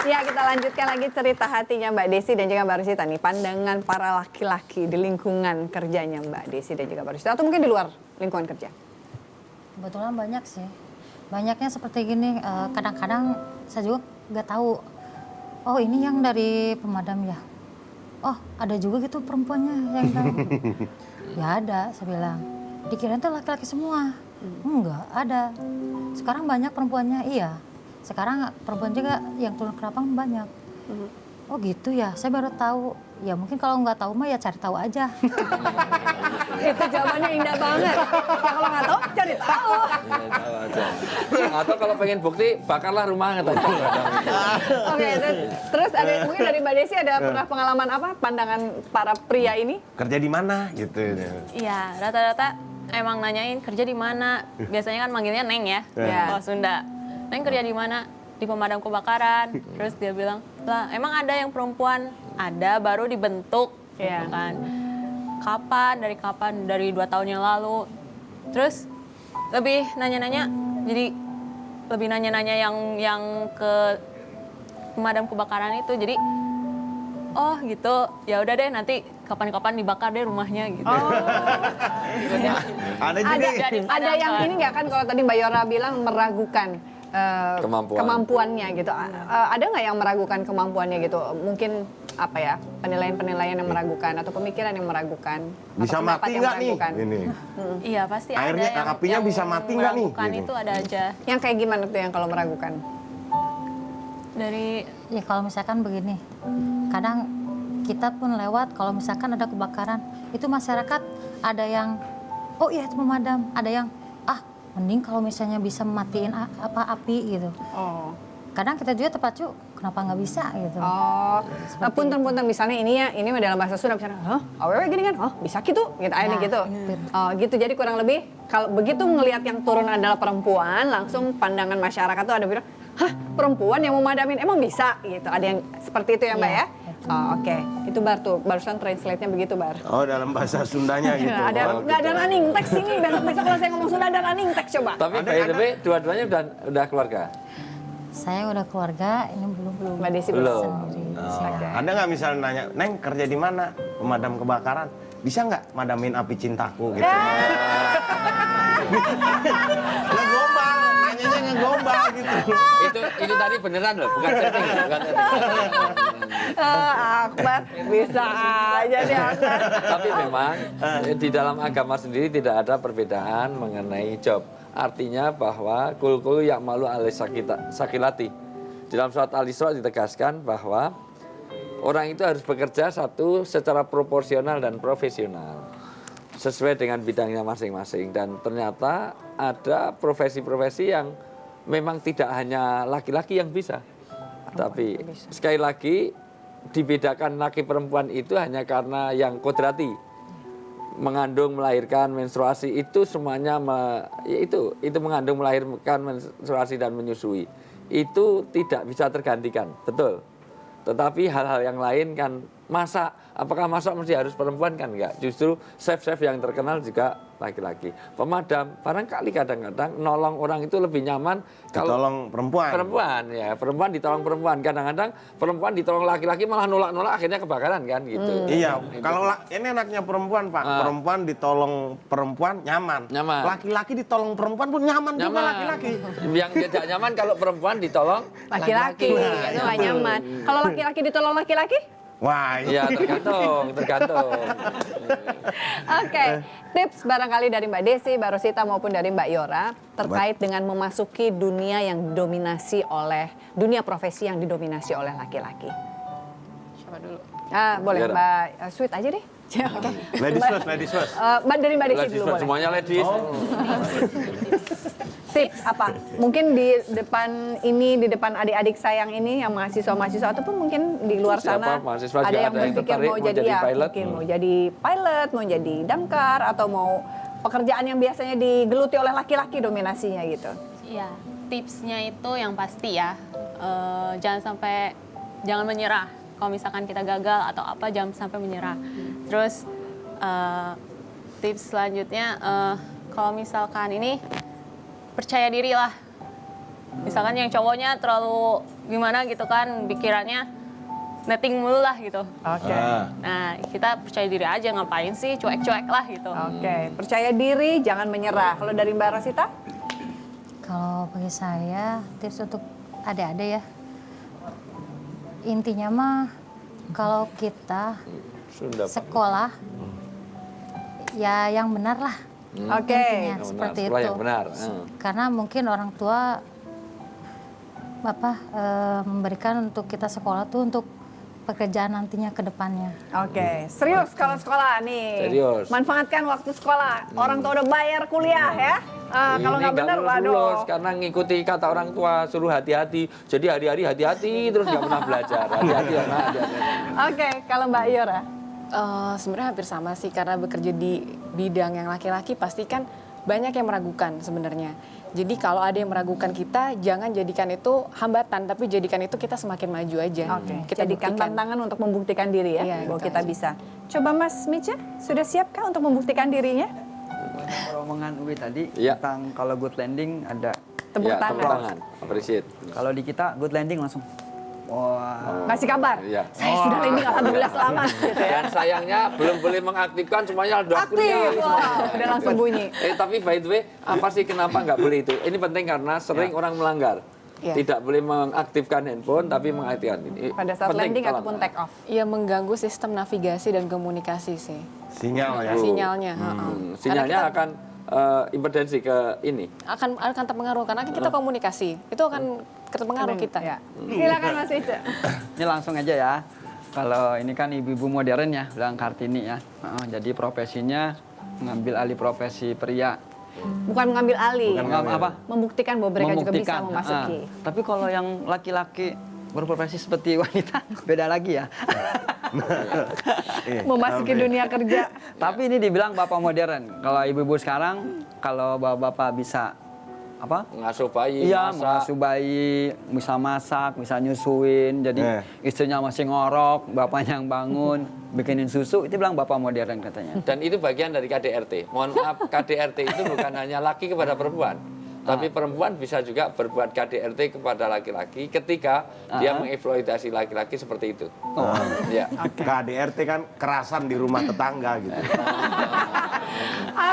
Ya, kita lanjutkan lagi cerita hatinya Mbak Desi dan juga Mbak Rosita nih. Pandangan para laki-laki di lingkungan kerjanya Mbak Desi dan juga Mbak Rosita. Atau mungkin di luar lingkungan kerja. Kebetulan banyak sih. Banyaknya seperti gini, kadang-kadang saya juga nggak tahu. Oh ini yang dari pemadam ya? Oh ada juga gitu perempuannya yang tahu. Ya ada, saya bilang. Dikirain tuh laki-laki semua. Enggak, ada. Sekarang banyak perempuannya, iya. Sekarang perempuan juga yang turun ke lapangan banyak. Oh gitu ya, saya baru tahu. Ya mungkin kalau nggak tahu mah ya cari tahu aja. Itu jawabannya indah banget. Ya, kalau nggak tahu, cari tahu. Tahu aja. Atau kalau pengen bukti, bakarlah rumahnya tadi. Oke, terus ada mungkin dari Mbak Desi ada pernah pengalaman apa pandangan para pria ini? Kerja di mana gitu. Iya, rata-rata emang nanyain kerja di mana. Biasanya kan manggilnya Neng ya, kalau Sunda. Neng kerja di mana? Di pemadam kebakaran. Terus dia bilang, lah emang ada yang perempuan? Ada, baru dibentuk. Iya. Gitu kan. Kapan? Dari 2 tahun yang lalu. Terus lebih nanya-nanya, jadi lebih nanya-nanya yang ke pemadam kebakaran itu. Jadi, oh gitu, ya udah deh nanti kapan-kapan dibakar deh rumahnya gitu. Ada juga. Ada yang ini nggak kan kalau tadi Mbak Yora bilang meragukan kemampuannya gitu. Ada nggak yang meragukan kemampuannya gitu? Mungkin apa ya, penilaian-penilaian yang meragukan atau pemikiran yang meragukan? Bisa atau pendapat mati yang nggak nih? meragukan? Ini. Iya pasti Airnya, ada apinya bisa mati nggak nih? meragukan Gitu. itu ada aja. Yang kayak gimana tuh yang kalau meragukan? Dari Ya kalau misalkan begini, kadang kita pun lewat kalau misalkan ada kebakaran, itu masyarakat ada yang, oh iya itu pemadam, ada yang, mending kalau misalnya bisa matiin api gitu. Oh. Kadang kita juga terpacu, kenapa nggak bisa gitu. Oh, punten-punten misalnya ini ya, ini dalam bahasa Sunda misalnya, awewe gini kan, bisa gitu, akhirnya gitu. Oh, gitu. Jadi kurang lebih kalau begitu ngelihat yang turun adalah perempuan, langsung pandangan masyarakat tuh ada bilang, hah perempuan yang mau madamin emang bisa gitu. Ada yang seperti itu ya Mbak ya? Oh, oke. Itu barusan translate-nya begitu Bar. Oh dalam bahasa Sundanya gitu. Nggak ada running text ini, besok-besok kalau saya ngomong Sunda ada running text coba. Tapi by the way, dua-duanya udah keluarga? Saya udah keluarga, ini belum. Mbak Desi Belum. Sendiri. Ada nggak misalnya nanya, Neng kerja di mana? Pemadam kebakaran. Bisa nggak madamin api cintaku gitu? Ngegombal, nanyanya ngegombal gitu. Itu tadi beneran loh, bukan setting. Akbar bisa aja deh Akbar. Tapi memang di dalam agama sendiri tidak ada perbedaan mengenai job. Artinya bahwa kul ya'malu alai sakilati. Dalam surat Al-Isra ditegaskan bahwa orang itu harus bekerja satu secara proporsional dan profesional sesuai dengan bidangnya masing-masing. Dan ternyata ada profesi-profesi yang memang tidak hanya laki-laki yang bisa. Tapi sekali lagi dibedakan laki perempuan itu hanya karena yang kodrati. Mengandung, melahirkan, menstruasi itu semuanya itu mengandung, melahirkan, menstruasi dan menyusui. Itu tidak bisa tergantikan, betul. Tetapi hal-hal yang lain kan apakah masak mesti harus perempuan kan enggak. Justru chef-chef yang terkenal juga laki-laki. Pemadam barangkali kadang-kadang nolong orang itu lebih nyaman kalau Ditolong perempuan. Perempuan ditolong perempuan. Kadang-kadang perempuan ditolong laki-laki malah nolak-nolak akhirnya kebakaran kan gitu. Iya, kalau ini anaknya perempuan Pak, perempuan ditolong perempuan nyaman. Laki-laki ditolong perempuan pun nyaman juga laki-laki. Yang tidak nyaman kalau perempuan ditolong Laki-laki, itu nggak nyaman. Kalau laki-laki ditolong laki-laki? Wah, ya tergantung. Oke, tips barangkali dari Mbak Desi, Mbak Rosita maupun dari Mbak Yora terkait dengan memasuki dunia yang didominasi oleh dunia profesi yang didominasi oleh laki-laki. siapa dulu? Boleh Yora. Mbak Sweet aja deh. Oke. ladies first. Dari Mbak Desi dulu boleh. Semuanya ladies. Tips apa? Mungkin di depan adik-adik sayang ini yang mahasiswa-mahasiswa ataupun mungkin di luar sana Siapa? Mahasiswa ada juga yang ada yang berpikir tertarik mau mau jadi jadi ya, pilot. mungkin mau jadi pilot, mau jadi damkar atau mau pekerjaan yang biasanya digeluti oleh laki-laki dominasinya gitu. Iya, tipsnya itu yang pasti ya, jangan menyerah. Kalau misalkan kita gagal atau apa, jangan sampai menyerah. Terus tips selanjutnya, kalau misalkan ini percaya diri lah. Misalkan yang cowoknya terlalu gimana gitu kan pikirannya netting mulu lah gitu. Oke. Nah, kita percaya diri aja, ngapain sih cuek-cuek lah gitu. Oke, percaya diri, jangan menyerah. Kalau dari Mbak Rosita? Kalau bagi saya tips untuk adik-adik ya, intinya mah kalau kita Sunda, Pak. sekolah ya yang benar lah. Oke. Intinya Yang seperti benar, sekolah itu. yang benar. Karena mungkin orang tua memberikan untuk kita sekolah tuh untuk pekerjaan nantinya ke depannya. Oke, serius kalau sekolah nih. Serius. Manfaatkan waktu sekolah. Orang tua udah bayar kuliah ya. Kalau Ini nggak benar, waduh. lulus karena ngikuti kata orang tua suruh hati-hati. Jadi hari-hari hati-hati terus nggak pernah belajar. Hati-hati ya, Nak, hati-hati. Oke, kalau Mbak Yora? Sebenarnya hampir sama sih, karena bekerja di bidang yang laki-laki pasti kan banyak yang meragukan sebenarnya. Jadi kalau ada yang meragukan kita, jangan jadikan itu hambatan, tapi jadikan itu kita semakin maju aja. Oke, Kita jadikan buktikan. tantangan untuk membuktikan diri ya, Iya, bahwa betul. kita bisa. Coba Mas Mica, sudah siapkah untuk membuktikan dirinya? Omongan Uwi tadi Iya. tentang kalau good landing ada. Tepuk Ya, tepuk tangan. tangan. Appreciate. Kalau di kita good landing langsung. Wah. Ngasih kabar. Iya. Saya sudah landing, alhamdulillah selamat gitu ya. Dan sayangnya belum boleh mengaktifkan semuanya sudah Aktif, wah, udah langsung bunyi. Tapi by the way, apa sih kenapa nggak boleh itu? Ini penting karena sering orang melanggar. Ya. Tidak boleh mengaktifkan handphone, tapi mengaktifkan ini. Pada saat Penting, landing tolong. ataupun take off. Iya, mengganggu sistem navigasi dan komunikasi sih. Sinyal ya. Sinyalnya. Sinyalnya Karena akan impedensi ke ini. akan terpengaruh karena kita komunikasi. Itu akan terpengaruh kita. Ya. Silakan Mas Mica. Ini langsung aja ya. Kalau ini kan ibu-ibu modern ya, bilang Kartini ya. Jadi profesinya mengambil alih profesi pria. Bukan mengambil alih. Apa? Membuktikan bahwa mereka juga bisa Membuktikan. memasuki. Tapi kalau yang laki-laki berprofesi seperti wanita, beda lagi ya. Memasuki dunia kerja. Tapi ini dibilang bapak modern. Kalau ibu-ibu sekarang, kalau bapak-bapak bisa apa? Ngasuh bayi, Iya, masak. mengasuh bayi, bisa masak, bisa nyusuin. Jadi istrinya masih ngorok, bapaknya yang bangun, bikinin susu. Itu bilang bapak modern katanya. Dan itu bagian dari KDRT. Mohon maaf, KDRT itu bukan hanya laki kepada perempuan. Tapi perempuan bisa juga berbuat KDRT kepada laki-laki ketika dia mengeksploitasi laki-laki seperti itu. Ya. KDRT kan kerasan di rumah tetangga gitu.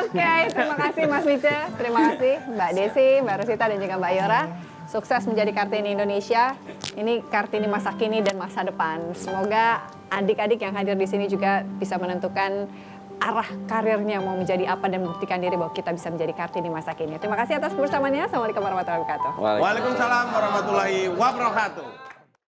Oke, terima kasih Mas Mica, terima kasih Mbak Desi, Mbak Rosita dan juga Mbak Yora. Sukses menjadi Kartini Indonesia. Ini Kartini masa kini dan masa depan. Semoga adik-adik yang hadir di sini juga bisa menentukan arah karirnya mau menjadi apa dan membuktikan diri bahwa kita bisa menjadi Kartini masa kini. Terima kasih atas kebersamaannya. Assalamualaikum warahmatullahi wabarakatuh. Waalaikumsalam warahmatullahi wabarakatuh.